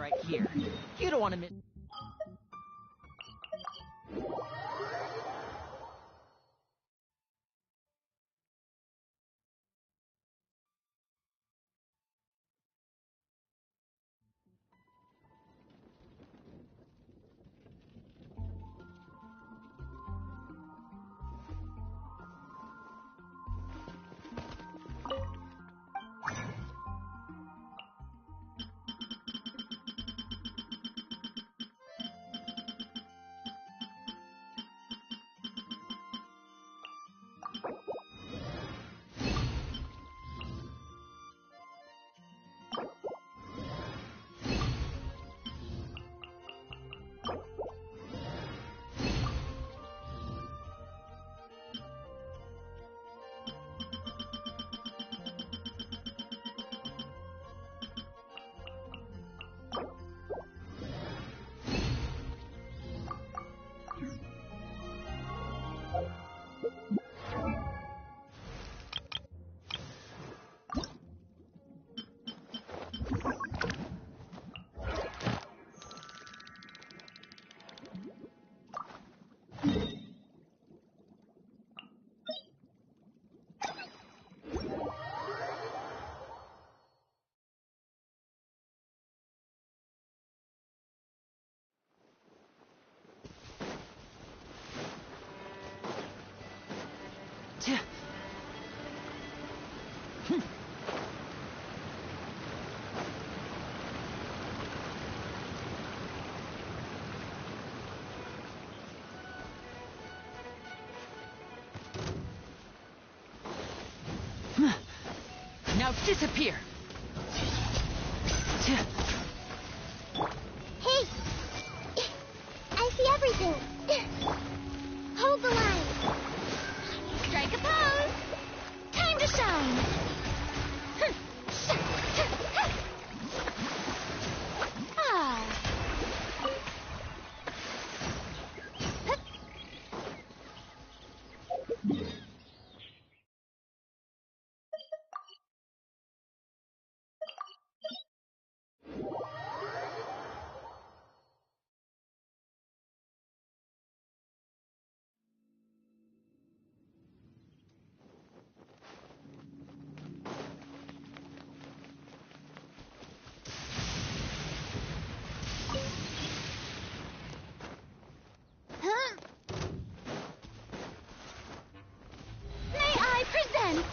right here. You don't want to miss... Now disappear! Hey! I see everything! Hold the line! Strike a pose! Time to shine! Ah! May I present?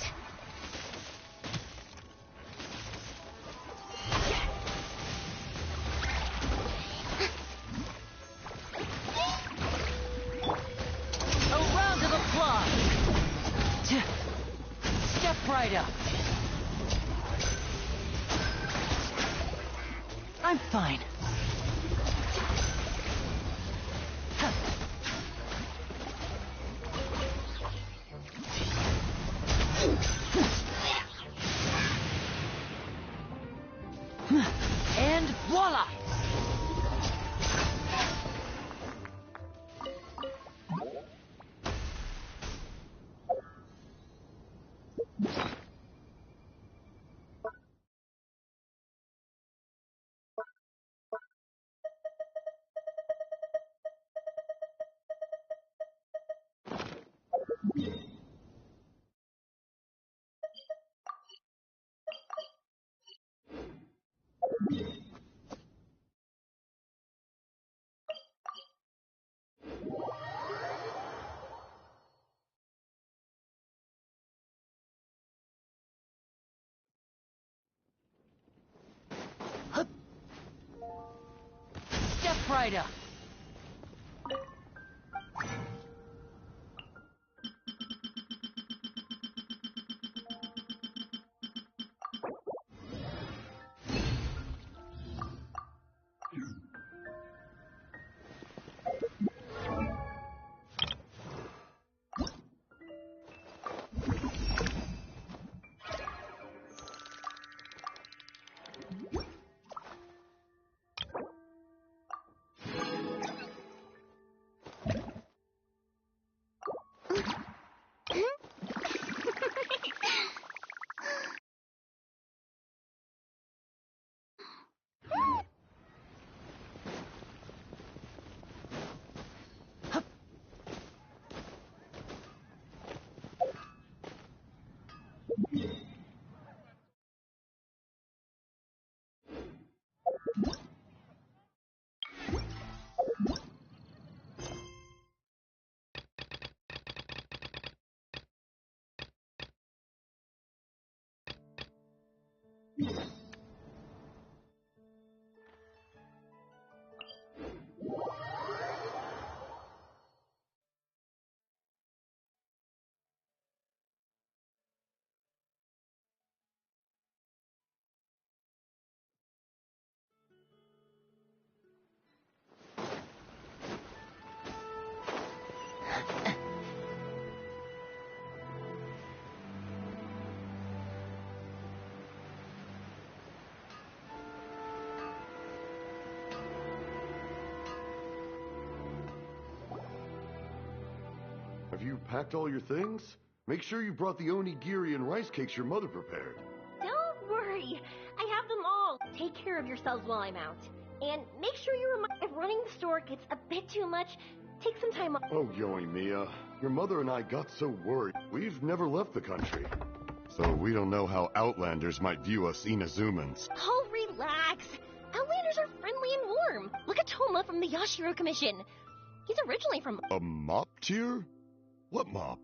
A round of applause! Step right up. I'm fine. And voila! Step right up. Have you packed all your things? Make sure you brought the onigiri and rice cakes your mother prepared. Don't worry. I have them all. Take care of yourselves while I'm out. And make sure you remind if running the store gets a bit too much, take some time off. Oh, Yoimiya, your mother and I got so worried. We've never left the country. So we don't know how Outlanders might view us Inazumans. Oh, relax. Outlanders are friendly and warm. Look at Toma from the Yashiro Commission. He's originally from... A mop tier? What mop?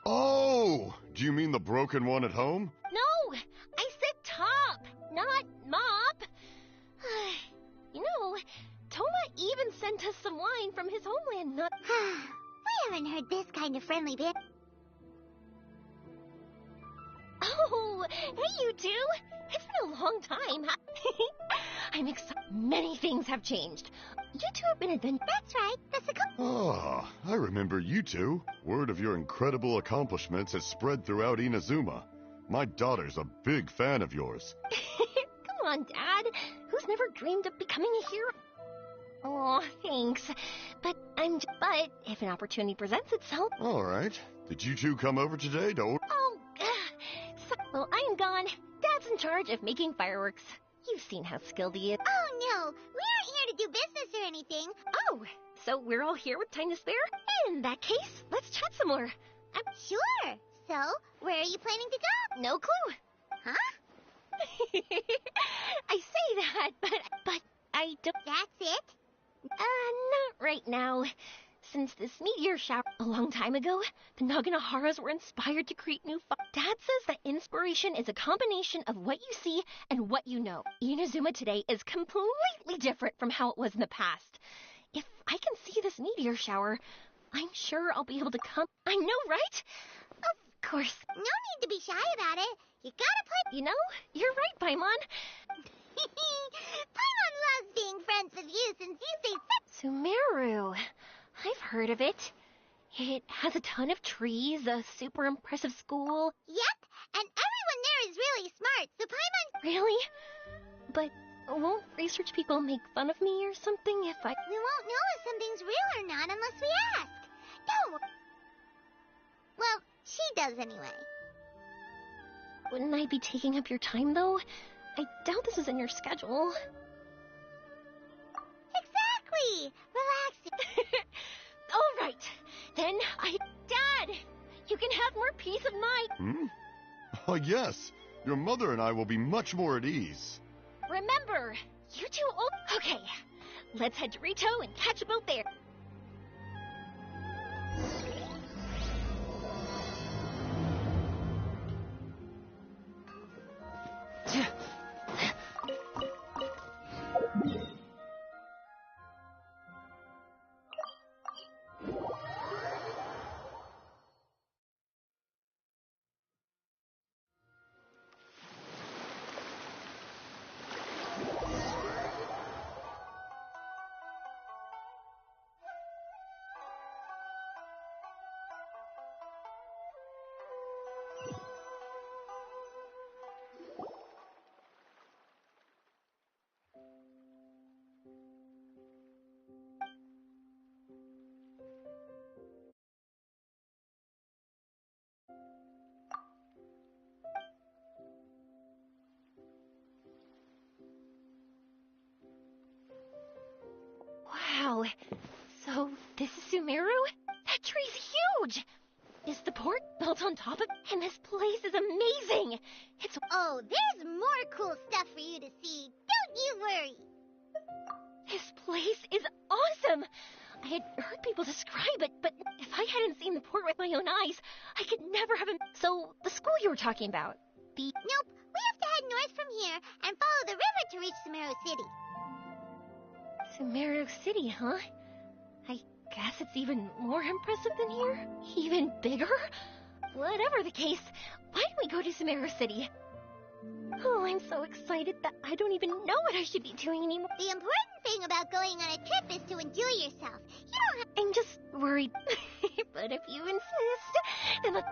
Oh! Do you mean the broken one at home? No! I said top, not mop. You know, Toma even sent us some wine from his homeland, not... We haven't heard this kind of friendly bit. Oh, hey you two! It's been a long time. I'm excited. Many things have changed. You two have been adventurous. That's right. That's a good... Ah, I remember you two. Word of your incredible accomplishments has spread throughout Inazuma. My daughter's a big fan of yours. Come on, Dad. Who's never dreamed of becoming a hero? Oh, thanks. But if an opportunity presents itself... All right. Did you two come over today to... Well, I am gone. Dad's in charge of making fireworks. You've seen how skilled he is. Oh, no. We aren't here to do business or anything. Oh, so we're all here with time to spare? In that case, let's chat some more. Sure. So, where are you planning to go? No clue. Huh? I say that, but I don't... That's it? Not right now. Since this meteor shower a long time ago, the Naganaharas were inspired to create new Dad says that inspiration is a combination of what you see and what you know. Inazuma today is completely different from how it was in the past. If I can see this meteor shower, I'm sure I'll be able to come. I know, right? Of course. No need to be shy about it. You gotta play... You know, you're right, Paimon. Paimon loves being friends with you since you say... Sumeru. I've heard of it. It has a ton of trees, a super impressive school. Yep, and everyone there is really smart, so Paimon... Really? But won't research people make fun of me or something if I... We won't know if something's real or not unless we ask. Don't worry. Well, she does anyway. Wouldn't I be taking up your time, though? I doubt this is in your schedule. Exactly! Relax. All right. Then Dad, you can have more peace of mind. Oh, yes. Your mother and I will be much more at ease. Remember, you two old... Okay, let's head to Rito and catch a boat there. Wow, so this is Sumeru? That tree's huge! Is the port built on top of it? And this place is amazing! It's... Oh, there's more cool stuff for you to see. Don't you worry. This place is awesome! I had heard people describe it, but if I hadn't seen the port with my own eyes, I could never have... So, the school you were talking about, the... Nope, we have to head north from here and follow the river to reach Sumeru City. Sumeru City, huh? I guess it's even more impressive than here? Even bigger? Whatever the case, why don't we go to Sumeru City? Oh, I'm so excited that I don't even know what I should be doing anymore. The important thing about going on a trip is to enjoy yourself. You don't have... I'm just worried. But if you insist, then let's...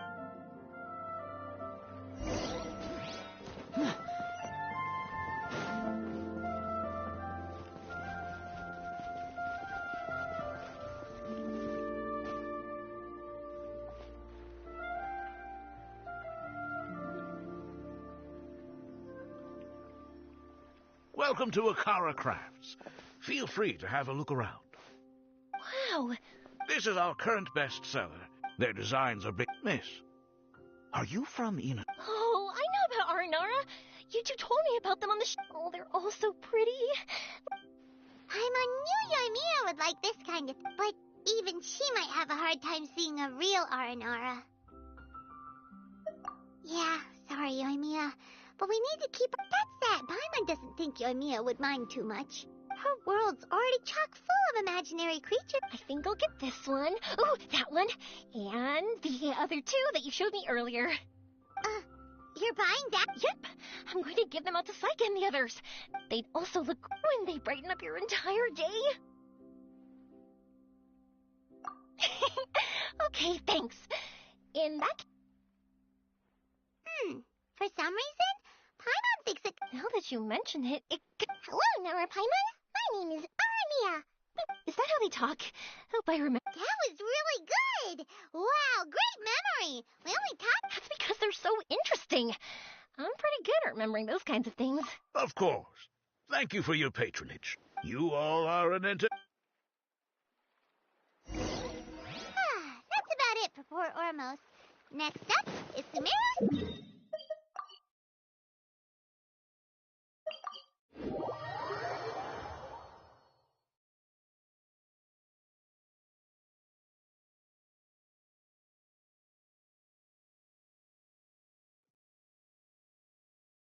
Welcome to Akara Crafts. Feel free to have a look around. Wow. This is our current bestseller. Their designs are big. Miss, are you from Ina? Oh, I know about Aranara. You two told me about them on the Oh, they're all so pretty. Paimon knew Yoimiya would like this kind of, but even she might have a hard time seeing a real Aranara. Yeah, sorry, Yoimiya, but we need to keep. That's that. Paimon doesn't think Yoimiya would mind too much. Her world's already chock full of imaginary creatures. I think I'll get this one. Ooh, that one. And the other two that you showed me earlier. You're buying that? Yep. I'm going to give them out to Saika and the others. They'd also look cool and they brighten up your entire day. Okay, thanks. In that... For some reason, Paimon thinks it... Now that you mention it, Hello, Nara Paimon. My name is Armia. Is that how they talk? Hope I remember. That was really good. Wow, great memory. We only talked... That's because they're so interesting. I'm pretty good at remembering those kinds of things. Of course. Thank you for your patronage. You all are an That's about it for poor Ormos. Next up is Sumira.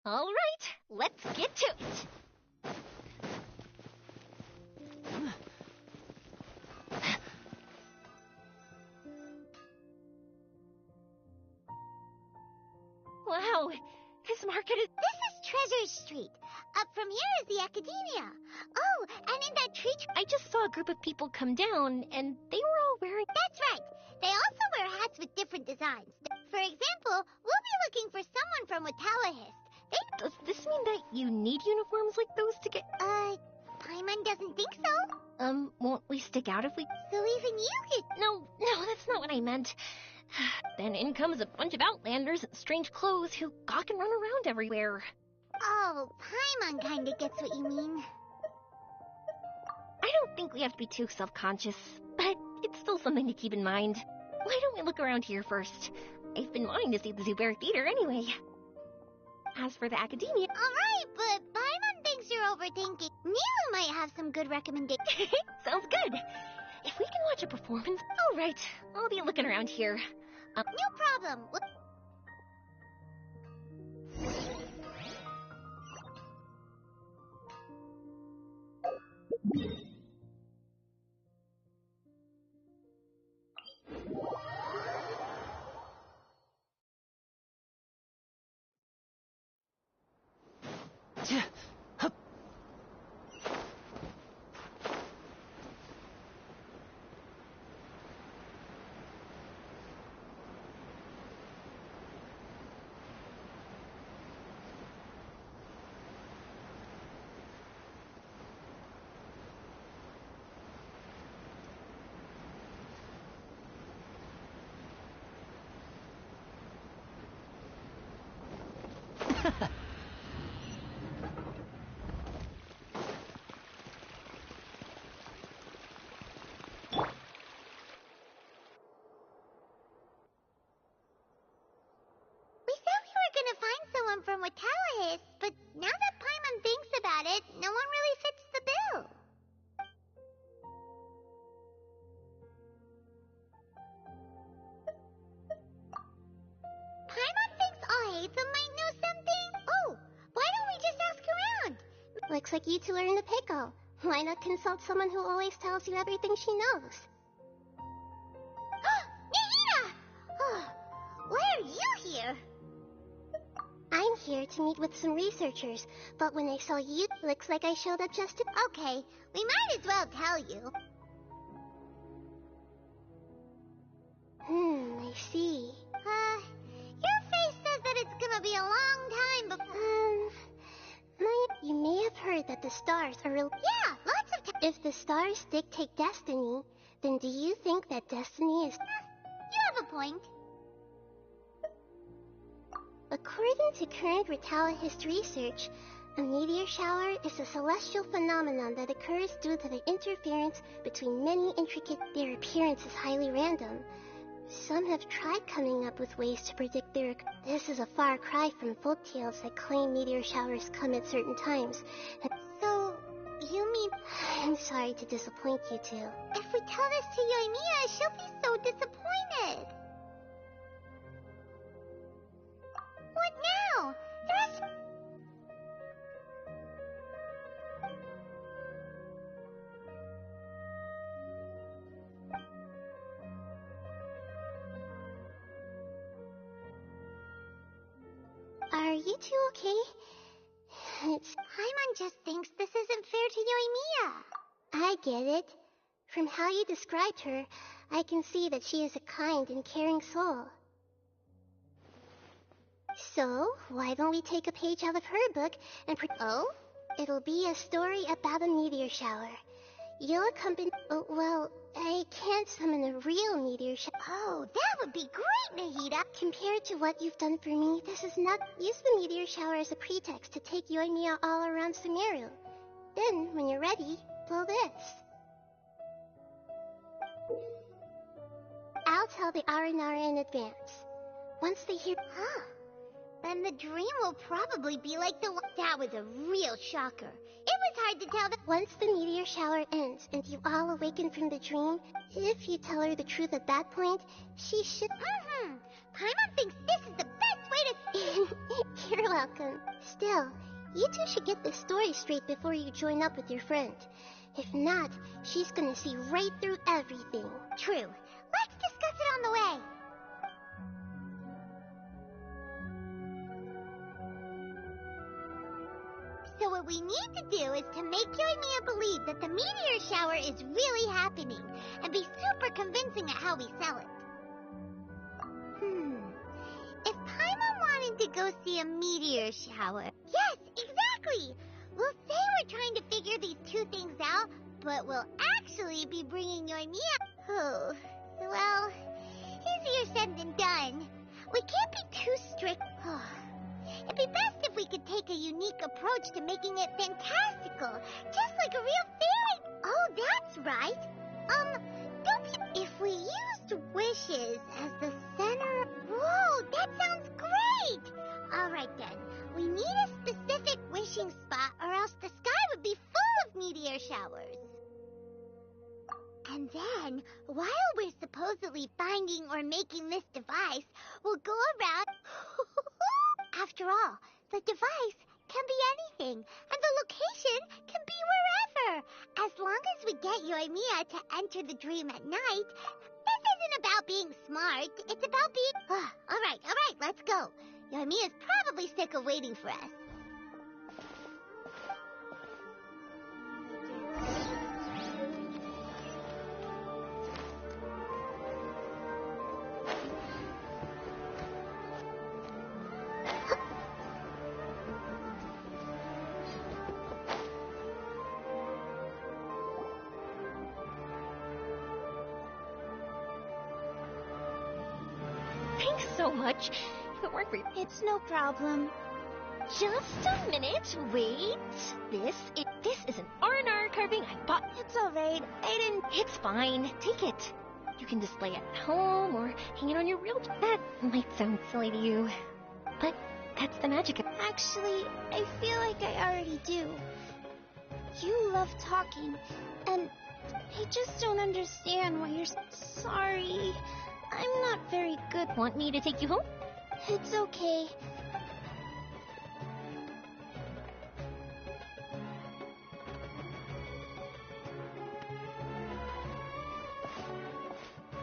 All right, let's get to it. Wow, this market is... This is Treasure Street. Up from here is the Academia. Oh, and in that tree... I just saw a group of people come down, and they were all wearing... That's right. They also wear hats with different designs. For example, we'll be looking for someone from ℂℓiℏ. Does this mean that you need uniforms like those to get... Paimon doesn't think so. Won't we stick out if we... So even you could... No, that's not what I meant. Then in comes a bunch of outlanders in strange clothes who gawk and run around everywhere. Oh, Paimon kinda gets what you mean. I don't think we have to be too self-conscious, but it's still something to keep in mind. Why don't we look around here first? I've been wanting to see the Zubair Theater anyway. As for the Academia... Alright, but Paimon thinks you're overthinking. Nilu might have some good recommendations. Sounds good. If we can watch a performance... Alright, I'll be looking around here. No problem. From ℂℓiℏ, but now that Paimon thinks about it, no one really fits the bill. Paimon thinks ℂℓiℏ might know something. Oh, why don't we just ask around? Looks like you two are in the pickle. Why not consult someone who always tells you everything she knows? Nahida! Why are you here? I'm here to meet with some researchers, but when I saw you, looks like I showed up just to... Okay, we might as well tell you. I see. Your face says that it's gonna be a long time before... You may have heard that the stars are real... Yeah, lots of times. If the stars dictate destiny, then do you think that destiny is... You have a point. According to current ℂℓiℏ research, A meteor shower is a celestial phenomenon that occurs due to the interference between many intricate. Their appearance is highly random. Some have tried coming up with ways to predict their. This is a far cry from folktales that claim meteor showers come at certain times. So, you mean... I'm sorry to disappoint you two. If we tell this to Yoimiya, she'll be so disappointed. What now? There's... Are you two okay? Paimon just thinks this isn't fair to Yoimiya. I get it. From how you described her, I can see that she is a kind and caring soul. So, why don't we take a page out of her book and Oh? It'll be a story about a meteor shower. You'll accompany... Oh, well, I can't summon a real meteor shower. Oh, that would be great, Nahida. Compared to what you've done for me, this is not... Use the meteor shower as a pretext to take Yoimiya all around Sumeru. Then, when you're ready, blow this. I'll tell the Aranara in advance. Once they hear... Huh. Then the dream will probably be like the one... That was a real shocker. It was hard to tell that... Once the meteor shower ends and you all awaken from the dream, if you tell her the truth at that point, she should... Paimon thinks this is the best way to... You're welcome. Still, you two should get this story straight before you join up with your friend. If not, she's gonna see right through everything. True. Let's discuss it on the way. So what we need to do is to make Yoimiya believe that the meteor shower is really happening, and be super convincing at how we sell it. If Paimon wanted to go see a meteor shower... Yes, exactly! We'll say we're trying to figure these two things out, but we'll actually be bringing Yoimiya... Oh, well, easier said than done. We can't be too strict... It'd be best if we could take a unique approach to making it fantastical, just like a real fairy... Oh, that's right. If we used wishes as the center... Whoa, that sounds great! Alright then, we need a specific wishing spot or else the sky would be full of meteor showers. And then, while we're supposedly finding or making this device, we'll go around... After all, the device can be anything, and the location can be wherever. As long as we get Yoimiya to enter the dream at night, this isn't about being smart, it's about being... Alright, let's go. Yoimiya's probably sick of waiting for us. Thanks so much. If it weren't for... It's no problem. Just a minute, wait. This is an R&R carving I bought. It's alright. I didn't... It's fine. Take it. You can display it at home or hang it on your real... That might sound silly to you, but that's the magic of... Actually, I feel like I already do. You love talking, and I just don't understand why you're... Sorry. I'm not very good. Want me to take you home? It's okay.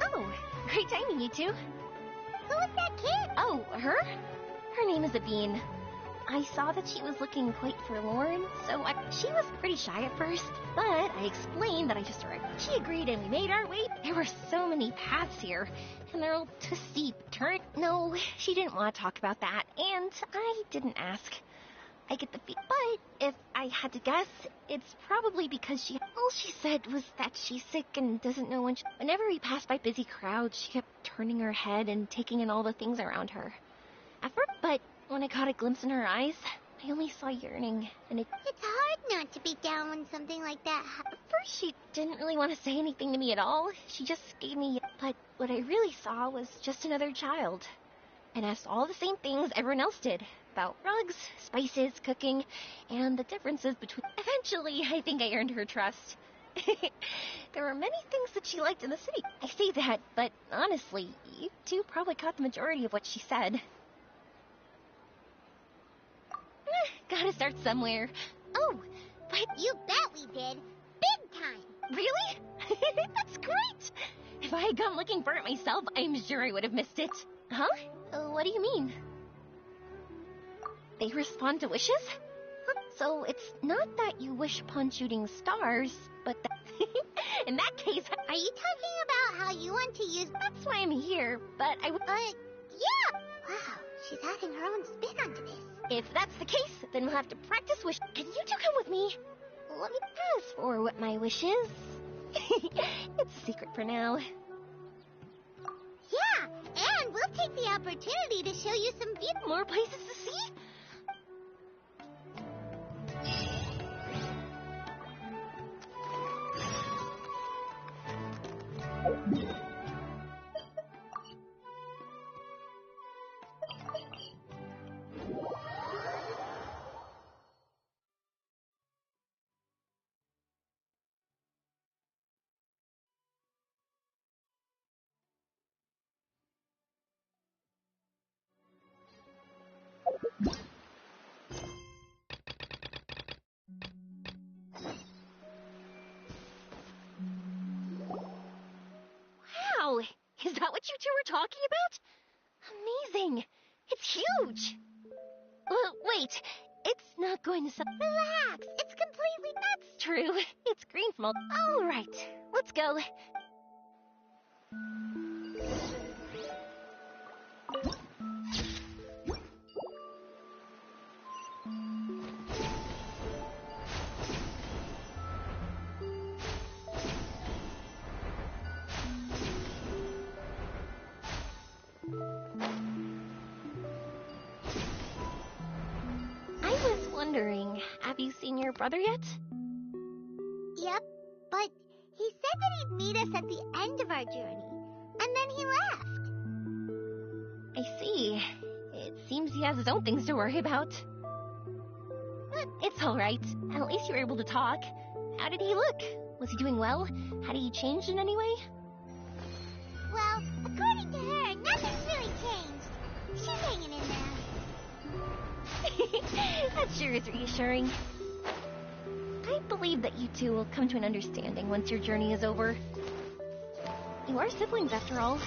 Oh, great timing, you two. Who is that kid? Oh, her? Her name is Abine. I saw that she was looking quite forlorn, so she was pretty shy at first, but I explained that I just arrived. She agreed and we made our way. There were so many paths here, and they're all too steep. No, she didn't want to talk about that, and I didn't ask. I get the but if I had to guess, it's probably because all she said was that she's sick and doesn't know when whenever we passed by busy crowds, she kept turning her head and taking in all the things around her. At first, but when I caught a glimpse in her eyes, I only saw yearning, and It's hard not to be down when something like that happens. At first, she didn't really want to say anything to me at all. She just gave me... But what I really saw was just another child. And asked all the same things everyone else did. About rugs, spices, cooking, and the differences between... Eventually, I think I earned her trust. There were many things that she liked in the city. I say that, but honestly, you two probably caught the majority of what she said. Gotta start somewhere. Oh, but... You bet we did. Big time. Really? That's great! If I had gone looking for it myself, I'm sure I would have missed it. Huh? What do you mean? They respond to wishes? So it's not that you wish upon shooting stars, but that... In that case... Are you talking about how you want to use... That's why I'm here, but I... Yeah! Wow, she's adding her own spin onto this. If that's the case, then we'll have to practice wish... Can you two come with me? Let me... As for what my wish is... It's a secret for now. Yeah, and we'll take the opportunity to show you some More places to see? Wow! Is that what you two were talking about? Amazing! It's huge! Wait, it's not going to... Relax, it's completely... That's true. It's green from all... All right, let's go. Wondering, have you seen your brother yet? Yep, but he said that he'd meet us at the end of our journey, and then he left. I see. It seems he has his own things to worry about. But it's alright. At least you were able to talk. How did he look? Was he doing well? Had he changed in any way? Well, according to her, nothing's really changed. She's hanging in there. That sure is reassuring. I believe that you two will come to an understanding once your journey is over. You are siblings, after all.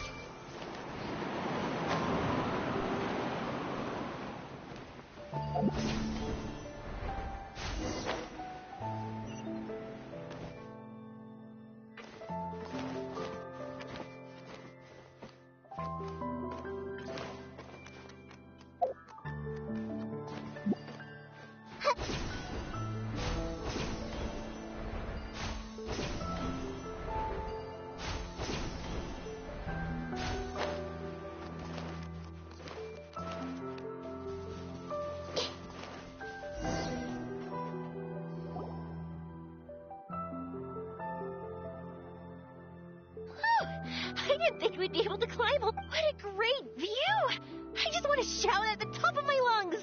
I didn't think we'd be able to climb. What a great view! I just want to shout at the top of my lungs.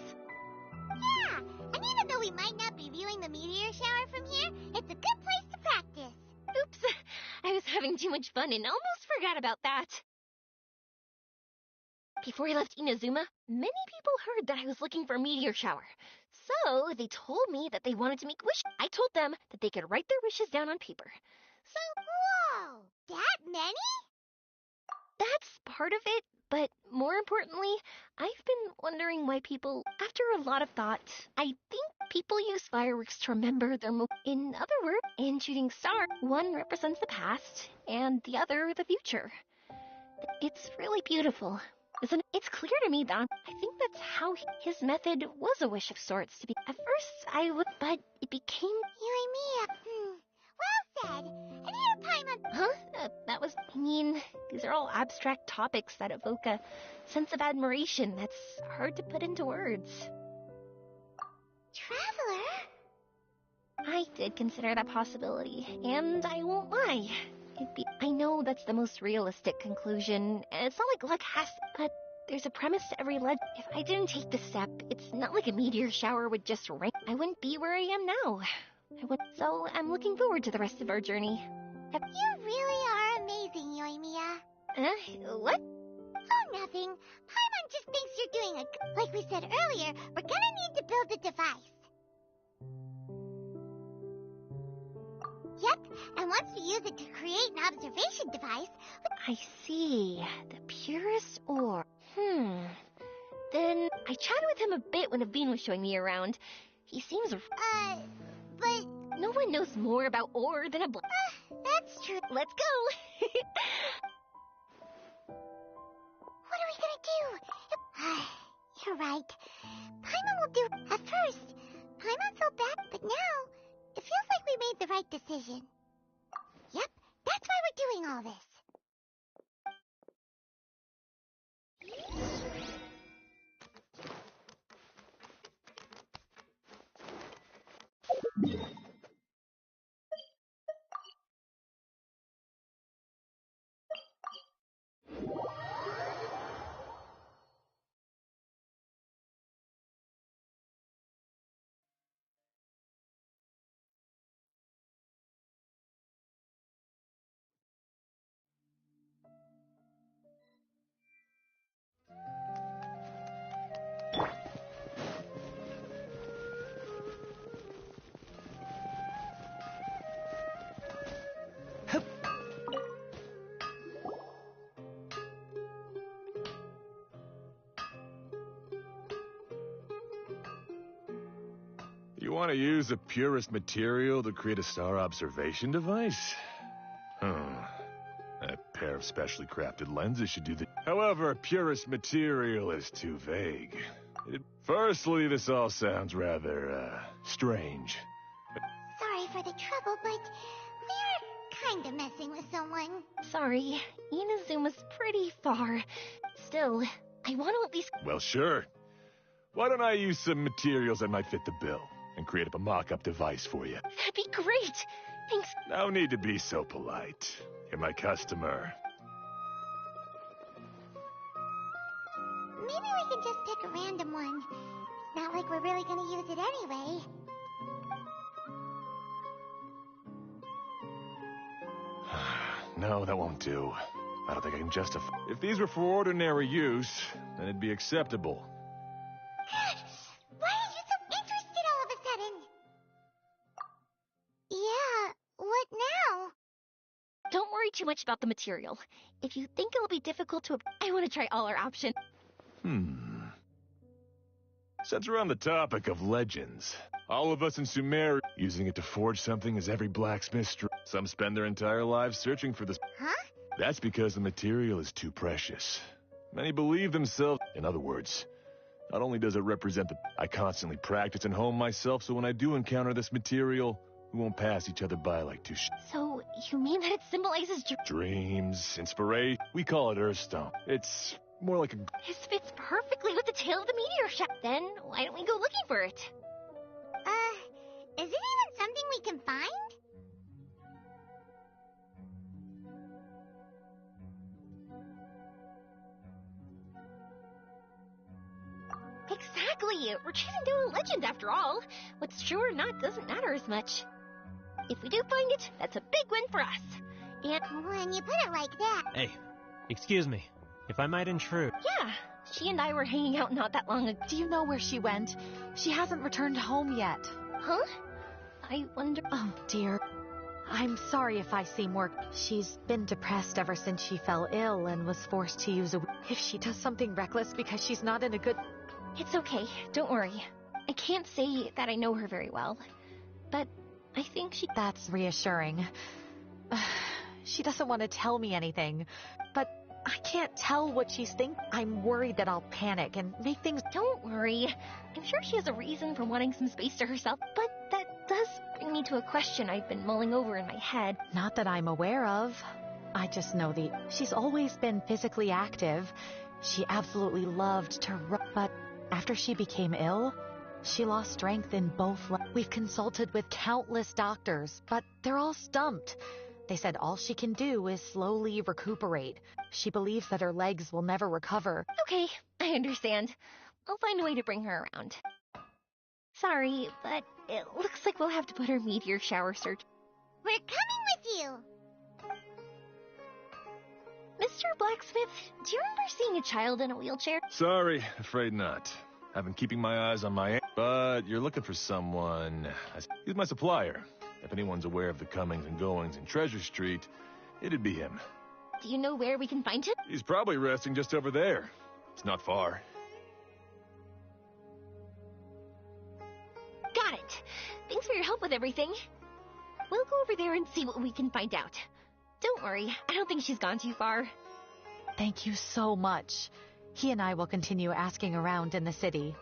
Yeah, and even though we might not be viewing the meteor shower from here, it's a good place to practice. Oops, I was having too much fun and almost forgot about that. Before I left Inazuma, many people heard that I was looking for a meteor shower. So they told me that they wanted to make wishes. I told them that they could write their wishes down on paper. So Whoa, that many? that's part of it, but more importantly, I've been wondering why people, after a lot of thought, I think people use fireworks to remember their In other words, in shooting stars, one represents the past, and the other the future. It's really beautiful, isn't it? It's clear to me that I think that's how his method was a wish of sorts to be. At first, I would, but it became... You and me, well said. And here, Paimon... Huh? That was... I mean, these are all abstract topics that evoke a sense of admiration that's hard to put into words. Traveler? I did consider that possibility, and I won't lie. I know that's the most realistic conclusion, and it's not like luck has, but there's a premise to every legend. If I didn't take this step, it's not like a meteor shower would just rain. I wouldn't be where I am now. So I'm looking forward to the rest of our journey. You really are amazing, Yoimiya. What? Oh, nothing. Paimon just thinks you're doing like we said earlier, we're gonna need to build a device. Yep, and once we use it to create an observation device... I see. The purest ore. Then I chatted with him a bit when Aveen was showing me around. He seems... but... No one knows more about ore than a that's true. Let's go! What are we gonna do? You're right. Paimon will do... At first, Paimon felt bad, but now, it feels like we made the right decision. Yep, that's why we're doing all this. You want to use the purest material to create a star observation device? A pair of specially crafted lenses should do the... However, purest material is too vague. Firstly, this all sounds rather, strange. Sorry for the trouble, but we're kind of messing with someone. Sorry, Inazuma's pretty far. Still, I want to at least... Well, sure. Why don't I use some materials that might fit the bill and create up a mock-up device for you? That'd be great! Thanks. No need to be so polite. You're my customer. Maybe we can just pick a random one. It's not like we're really gonna use it anyway. No, that won't do. I don't think I can justify... If these were for ordinary use, then it'd be acceptable. Why are you so interested all of a sudden? Yeah, what now? Don't worry too much about the material. If you think it'll be difficult to... I want to try all our options. Since we're on the topic of legends, all of us in Sumeria using it to forge something is every blacksmith's dream. Some spend their entire lives searching for this. Huh? That's because the material is too precious. Many believe themselves... In other words, not only does it represent the... I constantly practice and hone myself, so when I do encounter this material, we won't pass each other by like two So, you mean that it symbolizes dreams, inspiration? We call it Earthstone. It's more like a... This fits perfectly with the tale of the meteor shower. Then, why don't we go looking for it? Is it even something we can find? Exactly! We're chasing down a legend after all. What's true or not doesn't matter as much. If we do find it, that's a big win for us. And... When you put it like that... Hey, excuse me, if I might intrude. Yeah, she and I were hanging out not that long ago. Do you know where she went? She hasn't returned home yet. Huh? I wonder... Oh, dear. I'm sorry if I seem more... She's been depressed ever since she fell ill and was forced to use a... If she does something reckless because she's not in a good... It's okay, don't worry. I can't say that I know her very well, but I think she... That's reassuring. She doesn't want to tell me anything, but I can't tell what she's thinking. I'm worried that I'll panic and make things... Don't worry. I'm sure she has a reason for wanting some space to herself, but that does bring me to a question I've been mulling over in my head. Not that I'm aware of. I just know she's always been physically active. She absolutely loved to run, but after she became ill, She lost strength in both legs. We've consulted with countless doctors, but they're all stumped. They said all she can do is slowly recuperate. She believes that her legs will never recover. Okay, I understand. I'll find a way to bring her around. Sorry, but it looks like we'll have to put her meteor shower search. We're coming with you! Mr. Blacksmith, do you remember seeing a child in a wheelchair? Sorry, afraid not. I've been keeping my eyes on my... But you're looking for someone... He's my supplier. If anyone's aware of the comings and goings in Treasure Street, it'd be him. Do you know where we can find him? He's probably resting just over there. It's not far. Got it. Thanks for your help with everything. We'll go over there and see what we can find out. Don't worry, I don't think she's gone too far. Thank you so much. He and I will continue asking around in the city.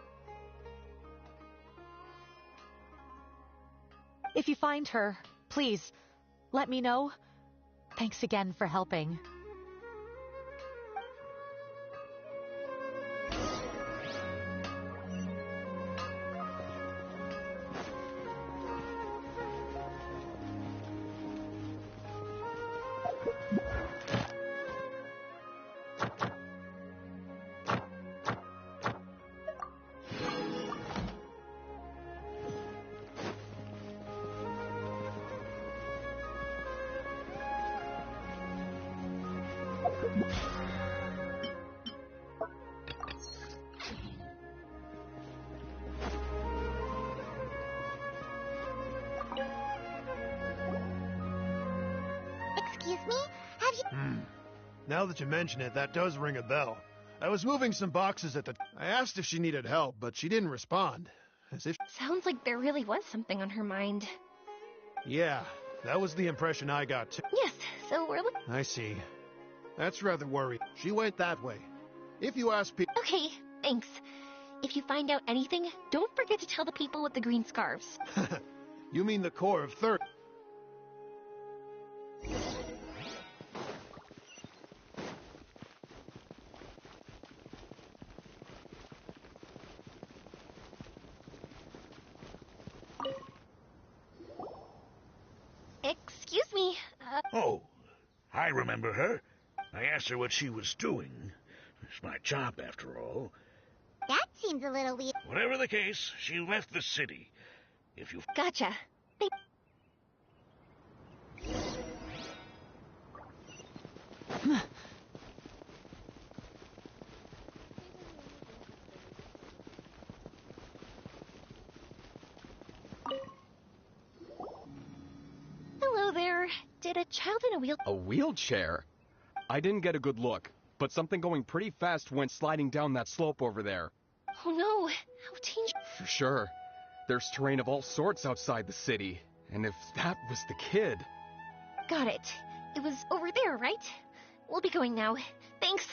If you find her, please, let me know. Thanks again for helping. Excuse me? Have you... Now that you mention it, that does ring a bell. I was moving some boxes at the... I asked if she needed help, but she didn't respond. As if... Sounds like there really was something on her mind. Yeah, that was the impression I got too. Yes, so we're I see. That's rather worrying. She went that way. If you ask people... Okay, thanks. If you find out anything, don't forget to tell the people with the green scarves. You mean the core of third... Excuse me, Oh, I remember her. I asked her what she was doing. It's my job, after all. That seems a little weird. Whatever the case, she left the city. If you... Gotcha. Hello there. Did a child in a wheel... A wheelchair? I didn't get a good look, but something going pretty fast went sliding down that slope over there. Oh no, how dangerous... For sure. There's terrain of all sorts outside the city, and if that was the kid... Got it. It was over there, right? We'll be going now. Thanks.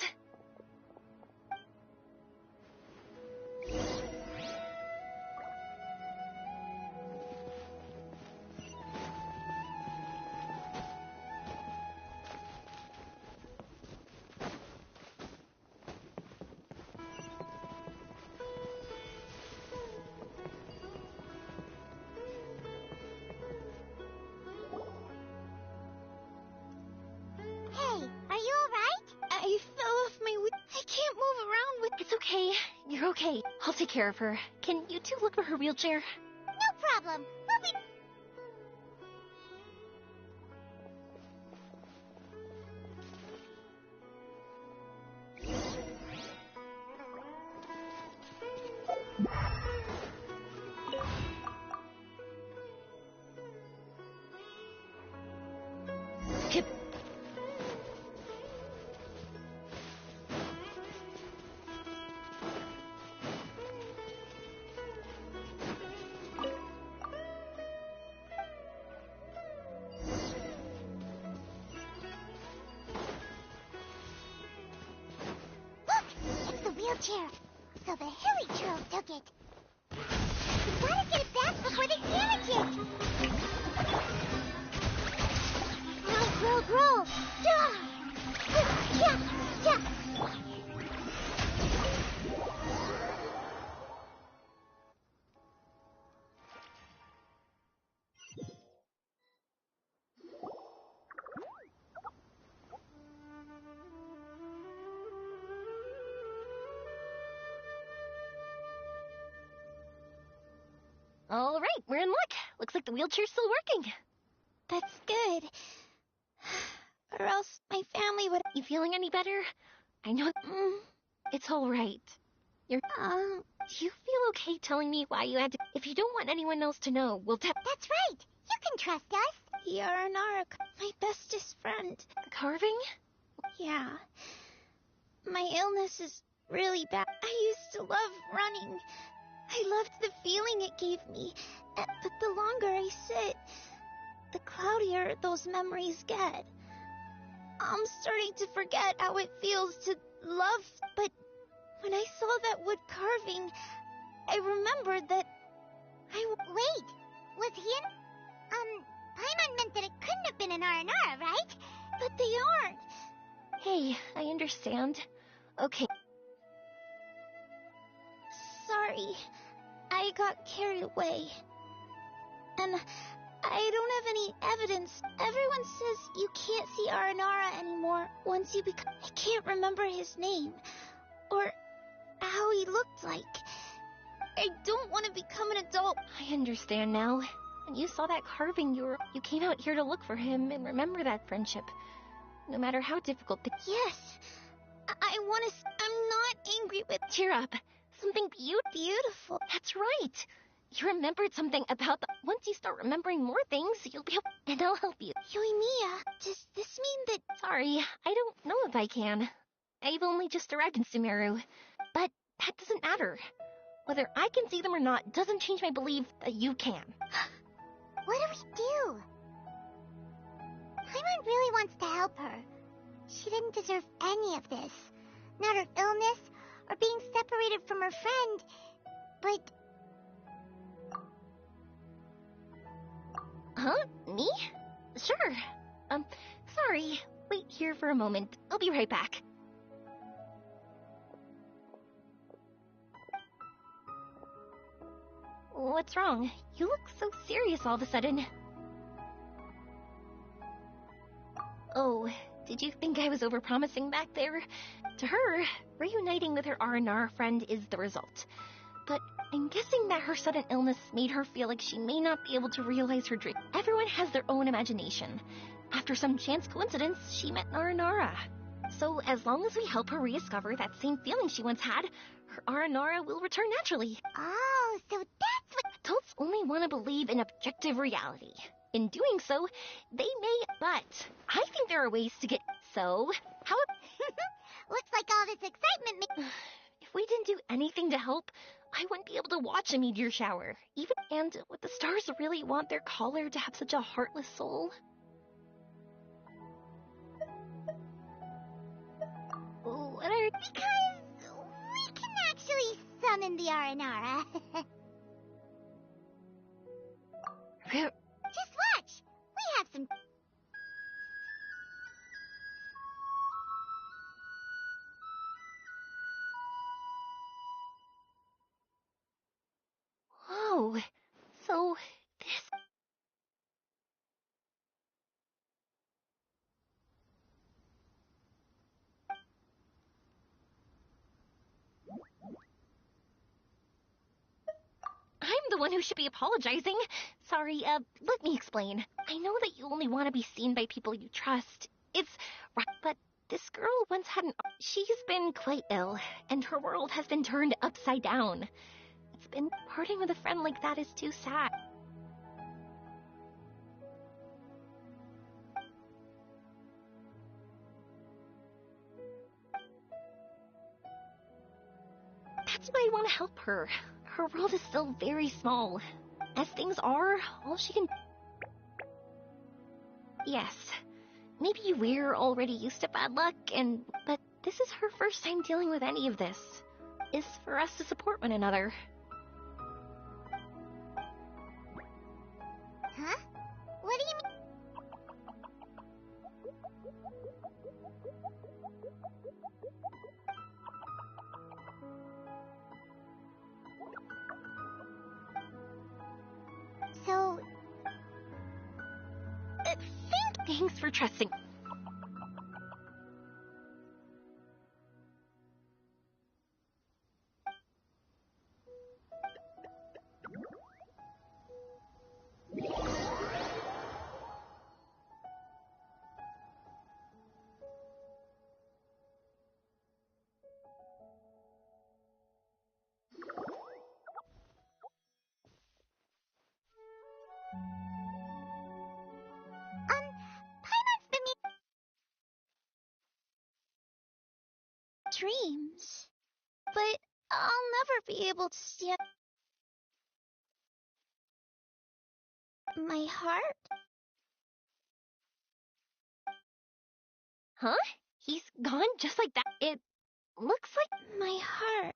Hey, are you alright? I fell off my wheel. I can't move around with... It's okay. You're okay. I'll take care of her. Can you two look for her wheelchair? No problem. We'll be... Kip. Look! It's the wheelchair. So the hilly trolls took it. We gotta get it back before they damage it! Grow! Yeah! Yeah! Looks like the wheelchair's still working. That's good. Or else my family would... You feeling any better? I know... It's alright. Do you feel okay telling me why you had to... If you don't want anyone else to know, we'll tell... That's right. You can trust us. Yaranara, my bestest friend. The carving? Yeah. My illness is really bad. I used to love running. I loved the feeling it gave me. But the longer I sit, the cloudier those memories get. I'm starting to forget how it feels to love, but when I saw that wood carving, I remembered that Wait, was he in... Paimon meant that it couldn't have been an R&R, right? But they aren't. Hey, I understand. Okay. Sorry, I got carried away. And I don't have any evidence. Everyone says you can't see Aranara anymore once you become... I can't remember his name. Or how he looked like. I don't want to become an adult. I understand now. When you saw that carving, you came out here to look for him and remember that friendship. No matter how difficult the... Yes. I want to... I'm not angry with... Cheer up. Something beautiful. That's right. You remembered something about the... Once you start remembering more things, you'll be able... And I'll help you. Yoimiya, does this mean that... Sorry, I don't know if I can. I've only just arrived in Sumeru. But that doesn't matter. Whether I can see them or not doesn't change my belief that you can. What do we do? Paimon really wants to help her. She didn't deserve any of this. Not her illness, or being separated from her friend. But... Huh? Me? Sure. Sorry. Wait here for a moment. I'll be right back. What's wrong? You look so serious all of a sudden. Oh, did you think I was overpromising back there? To her, reuniting with her R&R friend is the result. But I'm guessing that her sudden illness made her feel like she may not be able to realize her dream. Everyone has their own imagination. After some chance coincidence, she met Naranara. So as long as we help her rediscover that same feeling she once had, her Aranara will return naturally. Oh, so that's what... Adults only want to believe in objective reality. In doing so, they may, but I think there are ways to get... So, how... Looks like all this excitement... If we didn't do anything to help, I wouldn't be able to watch a meteor shower. And would the stars really want their caller to have such a heartless soul? What are... Because we can actually summon the Aranara. Just watch. We have some... Oh, so this... I'm the one who should be apologizing. Sorry, let me explain. I know that you only want to be seen by people you trust. It's right, but this girl once had an... She's been quite ill, and her world has been turned upside down. It's been... Parting with a friend like that is too sad. That's why I want to help her. Her world is still very small. As things are, all she can... Yes, maybe we're already used to bad luck, but this is her first time dealing with any of this. It's for us to support one another. Huh? What do you mean? So... Thanks for trusting. dreams. But I'll never be able to stand my heart. Huh? He's gone just like that? It looks like My heart.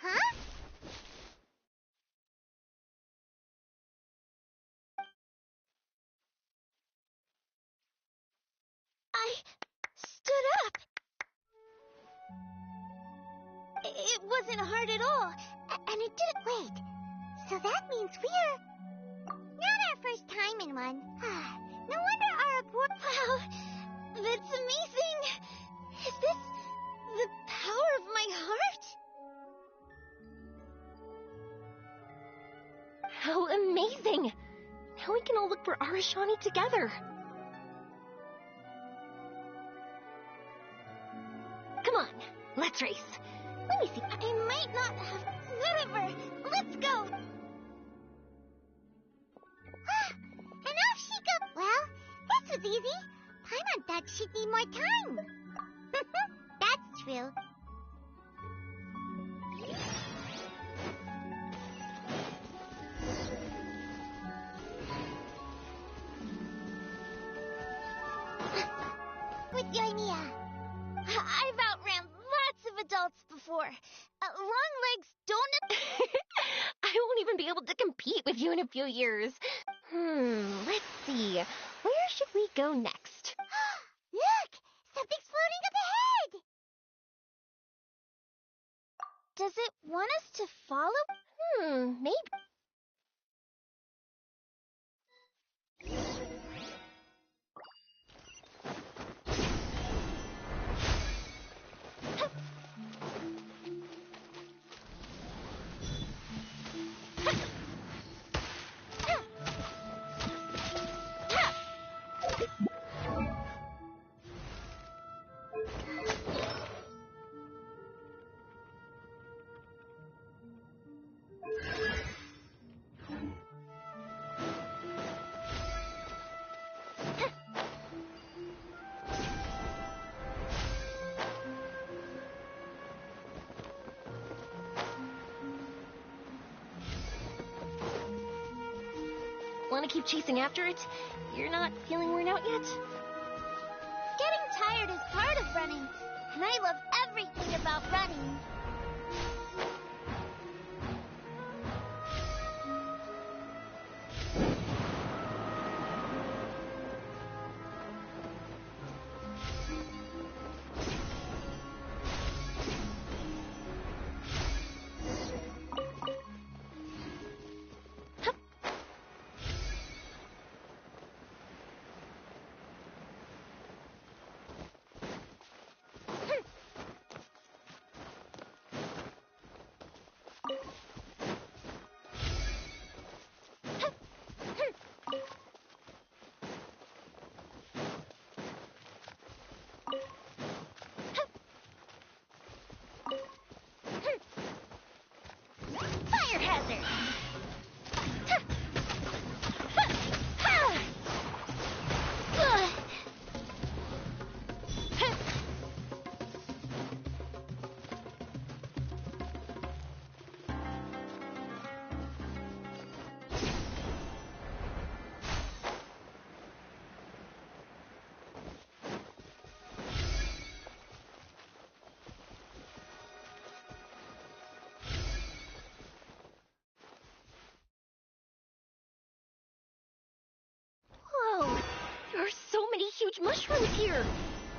Huh? I stood up. It wasn't hard at all. And it didn't. Wait, so that means we're not our first time in one. No wonder our report. Wow, that's amazing. Is this the power of my heart? how amazing! Now we can all look for Arashani together. Come on, let's race. Let me see. I might not have. Whatever. Let's go. And off she goes. Well, this was easy. Paimon thought she'd need more time. That's true. With your Mia. I've outran lots of adults before. Long legs don't. I won't even be able to compete with you in a few years. Let's see. Where should we go next? Look! Something's floating up ahead! Does it want us to follow? Maybe. Want to keep chasing after it? You're not feeling worn out yet? Getting tired is part of running, and I love everything about running. Fire hazard! Whoa! There are so many huge mushrooms here!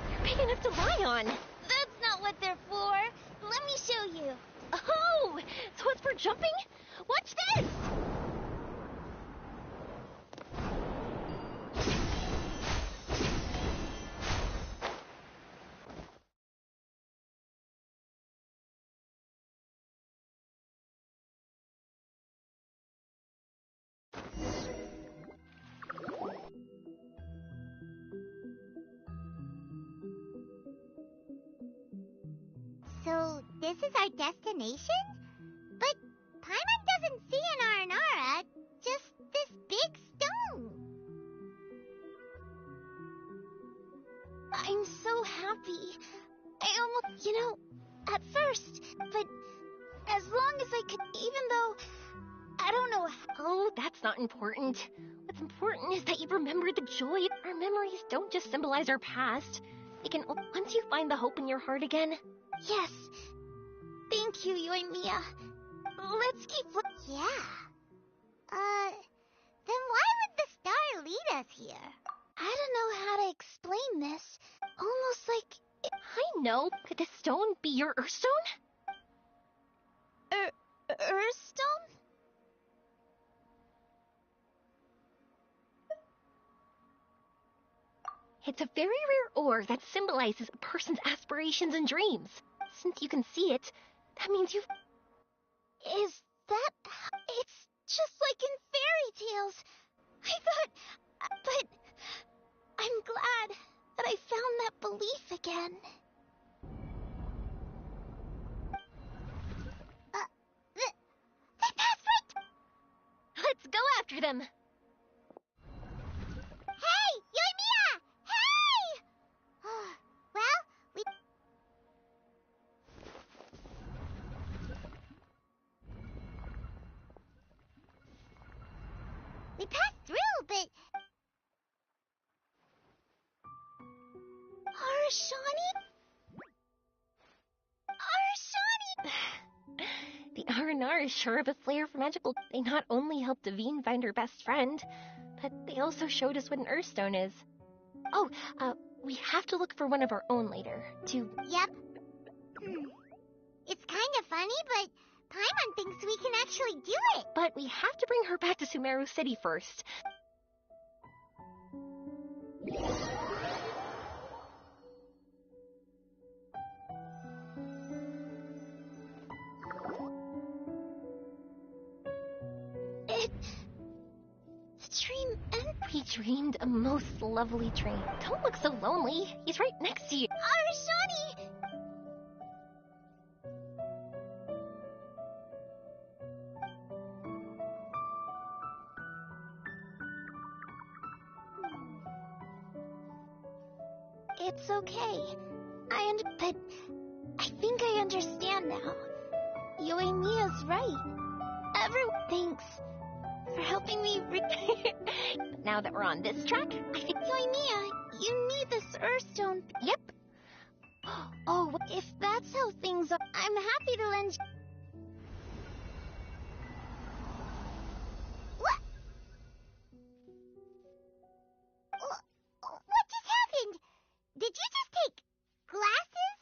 They're big enough to lie on! That's not what they're for. Let me show you. Oh! So it's for jumping? Watch this! So, this is our destination? But Paimon doesn't see an Aranara, just this big stone. I'm so happy. I I almost, at first, but as long as I could, even though I don't know how. Oh, that's not important. What's important is that you remember the joy. Our memories don't just symbolize our past. They can, once you find the hope in your heart again. Yes. Thank you, Yoimiya. Let's keep. Yeah. Then why would the star lead us here? I don't know how to explain this. Almost like. I know. Could this stone be your Earthstone? Earthstone? It's a very rare ore that symbolizes a person's aspirations and dreams. Since you can see it, that means you've... Is that... It's just like in fairy tales. I thought... But... I'm glad that I found that belief again. They passed right... Let's go after them! Hey! Yoimiya! Hey! Well, we passed through, but... Arashani? The R&R is sure of a flair for magical. They not only helped Devine find her best friend, but they also showed us what an Earthstone is. Oh, we have to look for one of our own later, to... Yep. It's kind of funny, but Paimon thinks we can actually do it. But we have to bring her back to Sumeru City first. The dream and He dreamed a most lovely dream. Don't look so lonely. He's right next to you. Arashani! It's okay. But I think I understand now. Yoimiya's right. Thanks for helping me Now that we're on this track, I think... Yoimiya, you need this Earthstone. Yep. Oh, if that's how things are, I'm happy to lend you... What? What just happened? Did you just take glasses?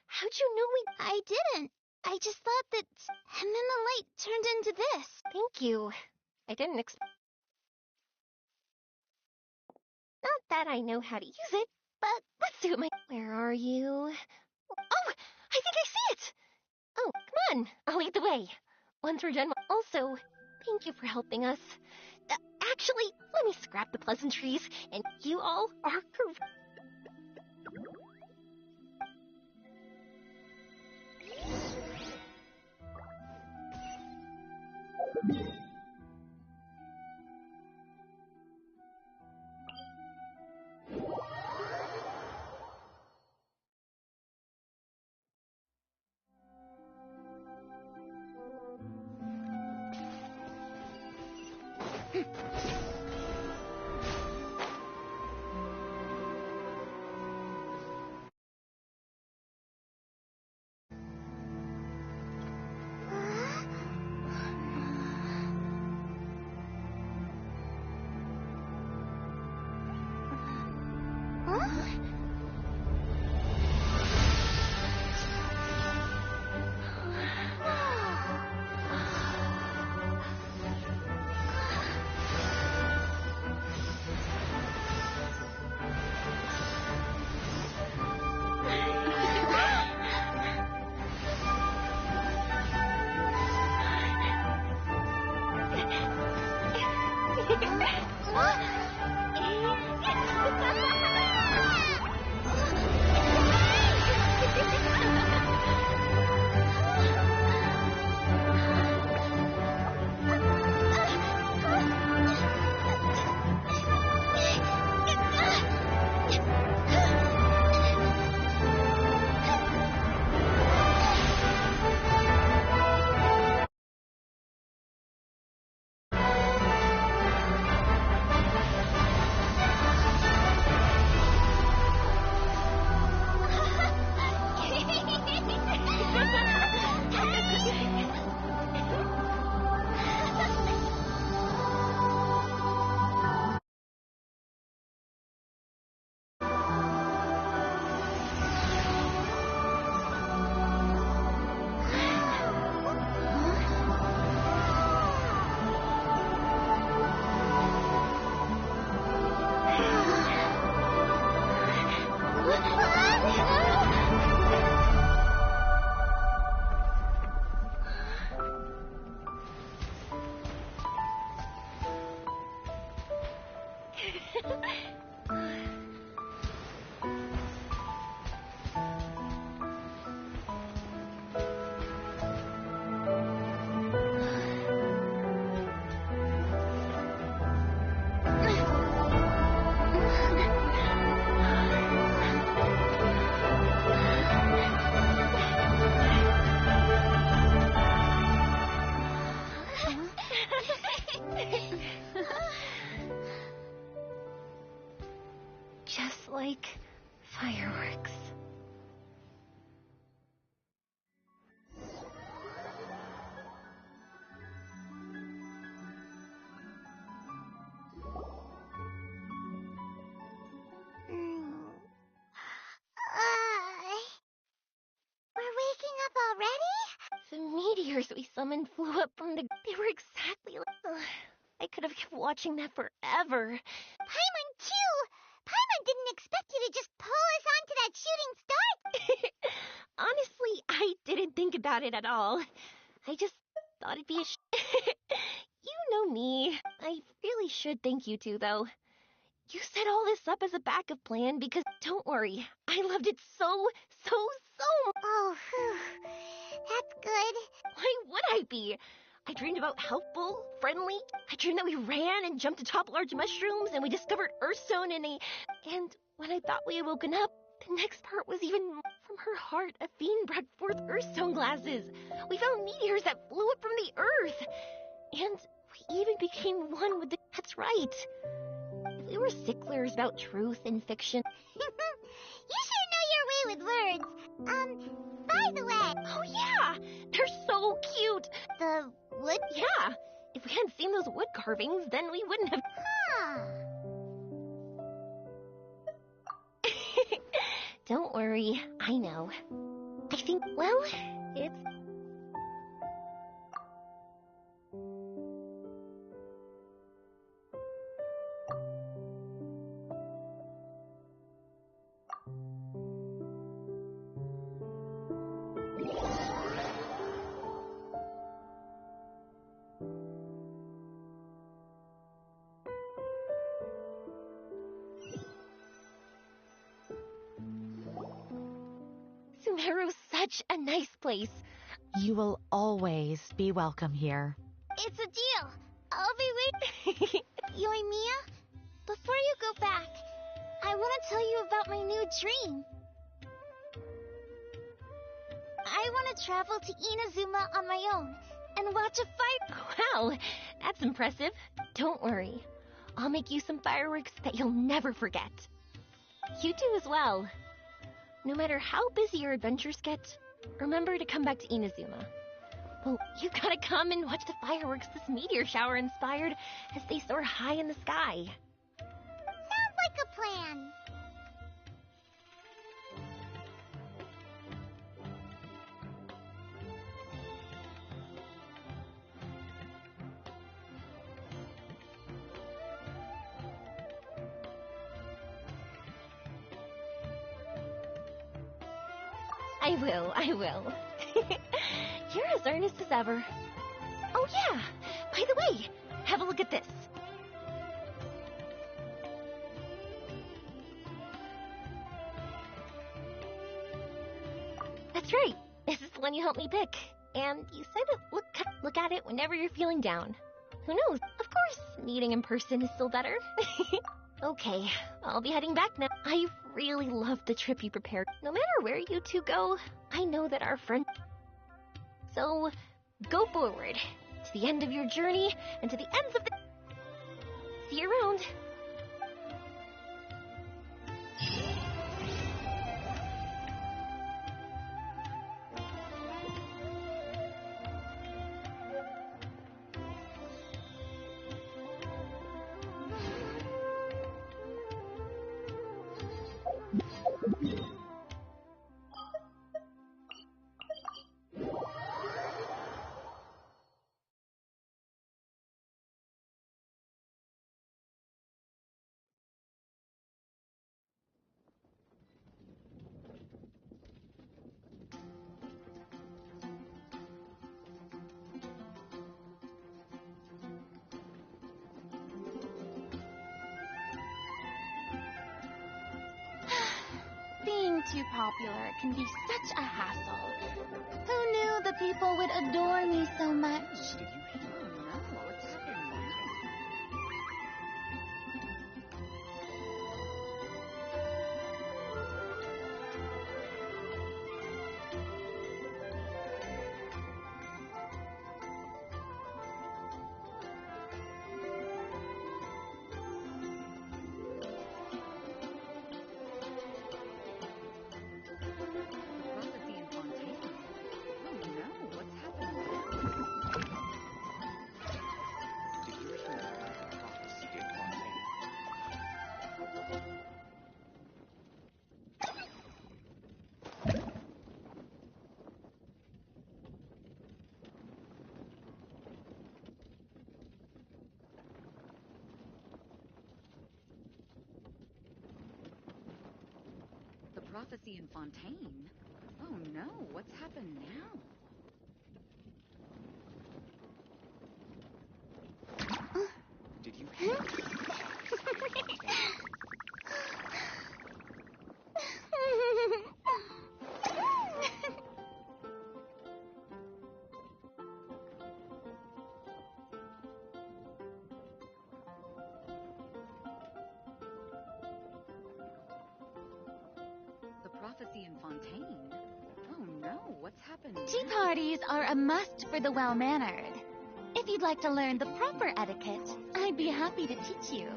How'd you know we... I didn't. I just thought that... And then the light turned into this. Thank you. I didn't expect... Not that I know how to use it, but let's do it my... Where are you? Oh, I think I see it! Oh, come on. I'll lead the way. Once we're done... Also, thank you for helping us. Actually, let me scrap the pleasantries, and you all are correct. Just like fireworks. We're waking up already? The meteors we summoned flew up from the... They were exactly like... I could have kept watching that forever. Paimon, too! Paimon didn't expect you to just pull us onto that shooting star. Honestly, I didn't think about it at all. I just thought it'd be a You know me. I really should thank you two, though. You set all this up as a backup plan because, don't worry, I loved it so Oh, phew. That's good. Why would I be? I dreamed about helpful, friendly. I dreamed that we ran and jumped atop large mushrooms and we discovered Earthstone in a... And when I thought we had woken up, the next part was even more. From her heart, a fiend brought forth Earthstone glasses. We found meteors that flew up from the Earth. And we even became one with the... That's right. If we were sticklers about truth and fiction... You sure know your way with words. By the way... Oh, yeah! They're so cute! The wood? Yeah! If we hadn't seen those wood carvings, then we wouldn't have... Huh. Don't worry, I know. I think, well, it's... Sumeru's such a nice place. You will always be welcome here. It's a deal. I'll be waiting. Yoimiya, before you go back, I want to tell you about my new dream. I want to travel to Inazuma on my own and watch a fire. Wow, that's impressive. Don't worry. I'll make you some fireworks that you'll never forget. You do as well. No matter how busy your adventures get, remember to come back to Inazuma. Well, you gotta come and watch the fireworks this meteor shower inspired as they soar high in the sky. Sounds like a plan. I will. You're as earnest as ever. Oh yeah, by the way, have a look at this. That's right, this is the one you helped me pick. And you said that look at it whenever you're feeling down. Who knows, of course, meeting in person is still better. Okay, I'll be heading back now. I really loved the trip you prepared. No matter where you two go, I know that our friend... So, go forward, to the end of your journey, and to the ends of the... See you around. too popular can be such a hassle. Who knew the people would adore me so much? Prophecy in Fontaine? Oh no, what's happened now? Did you hear? Prophecy in Fontaine? Oh no, what's happened? Tea parties are a must for the well-mannered. If you'd like to learn the proper etiquette, I'd be happy to teach you.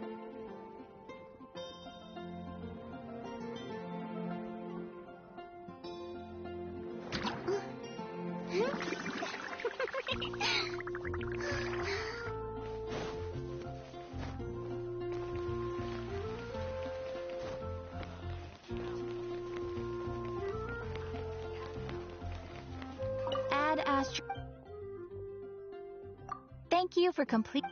Thank you for complete.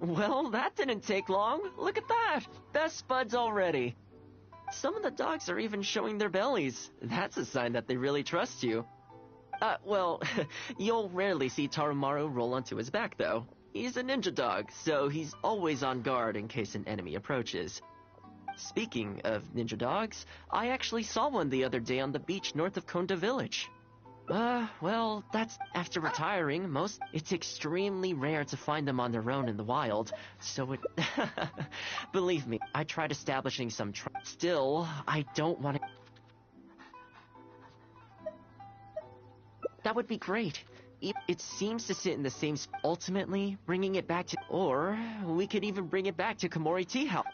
Well, that didn't take long. Look at that! Best buds already. Some of the dogs are even showing their bellies. That's a sign that they really trust you. Well, you'll rarely see Tarumaru roll onto his back, though. He's a ninja dog, so he's always on guard in case an enemy approaches. Speaking of ninja dogs, I actually saw one the other day on the beach north of Konda Village. Well, that's after retiring. It's extremely rare to find them on their own in the wild, so it... Believe me, I tried establishing some Still, I don't want to... That would be great. It seems to sit in the same... Ultimately, bringing it back to... Or, we could even bring it back to Komori Tea House.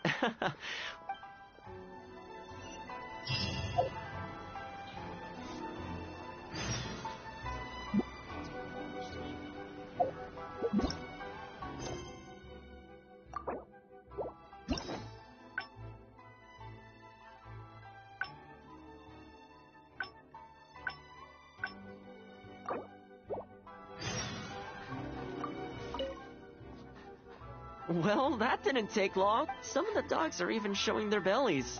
Well, that didn't take long. Some of the dogs are even showing their bellies.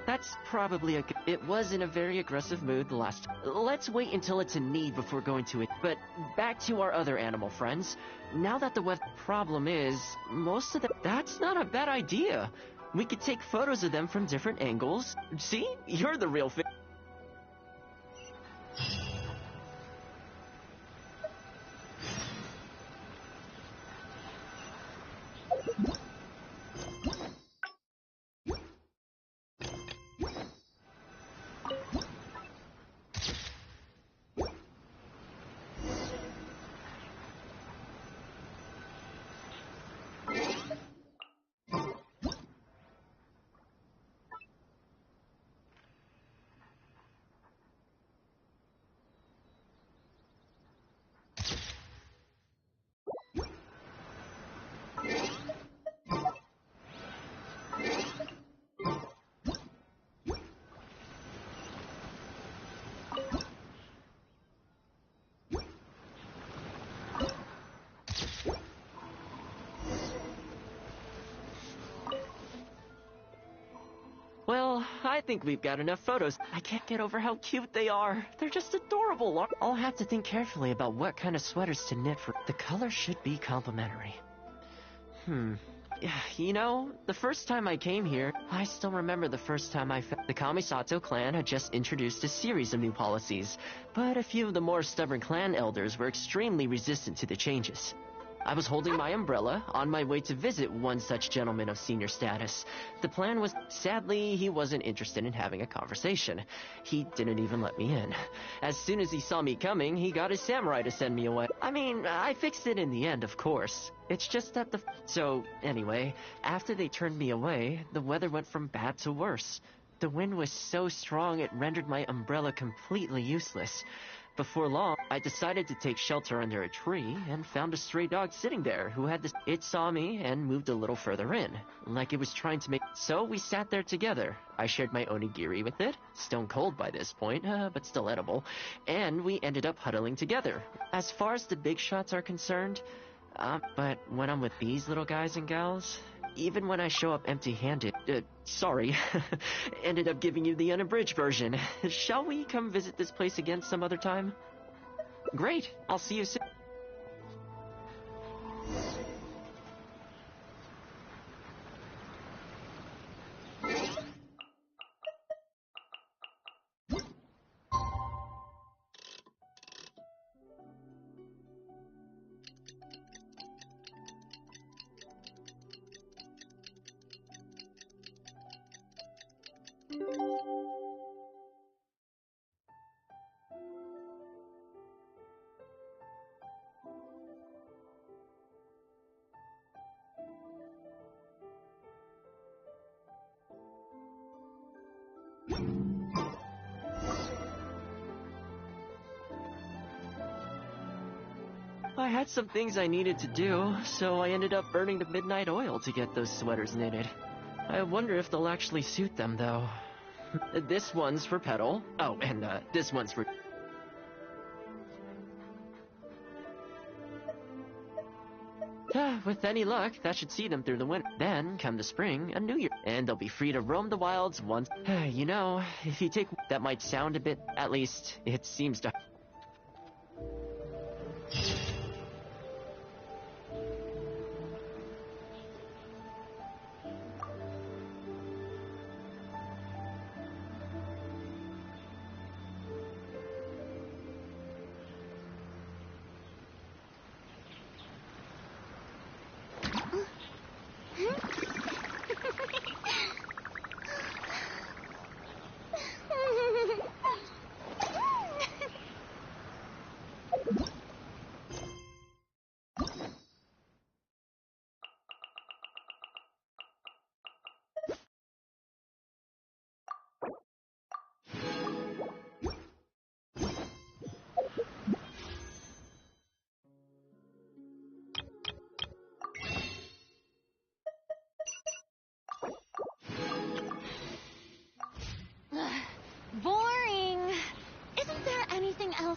That's probably a... It was in a very aggressive mood the last... Let's wait until it's in need before going to it. But back to our other animal friends. Now that the weather... Problem is, most of them... That's not a bad idea. We could take photos of them from different angles. See? You're the real thing. Well, I think we've got enough photos. I can't get over how cute they are. They're just adorable. I'll have to think carefully about what kind of sweaters to knit for... The color should be complementary. You know, the first time I came here, I still remember the first time the Kamisato clan had just introduced a series of new policies, but a few of the more stubborn clan elders were extremely resistant to the changes. I was holding my umbrella, on my way to visit one such gentleman of senior status. The plan was, sadly, he wasn't interested in having a conversation. He didn't even let me in. As soon as he saw me coming, he got his samurai to send me away. I mean, I fixed it in the end, of course. It's just that So, anyway, after they turned me away, the weather went from bad to worse. The wind was so strong it rendered my umbrella completely useless. Before long, I decided to take shelter under a tree and found a stray dog sitting there who had this. It saw me and moved a little further in, like it was trying to make... So we sat there together. I shared my onigiri with it, stone cold by this point, but still edible, and we ended up huddling together. As far as the big shots are concerned, but when I'm with these little guys and gals, even when I show up empty-handed, sorry, ended up giving you the unabridged version. Shall we come visit this place again some other time? Great, I'll see you soon. I had some things I needed to do, so I ended up burning the midnight oil to get those sweaters knitted. I wonder if they'll actually suit them, though. This one's for Petal. Oh, and this one's for... With any luck, that should see them through the winter. Then, come the spring, a new year, and they'll be free to roam the wilds once... You know, if you take... That might sound a bit... At least, it seems to...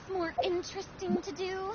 more interesting to do.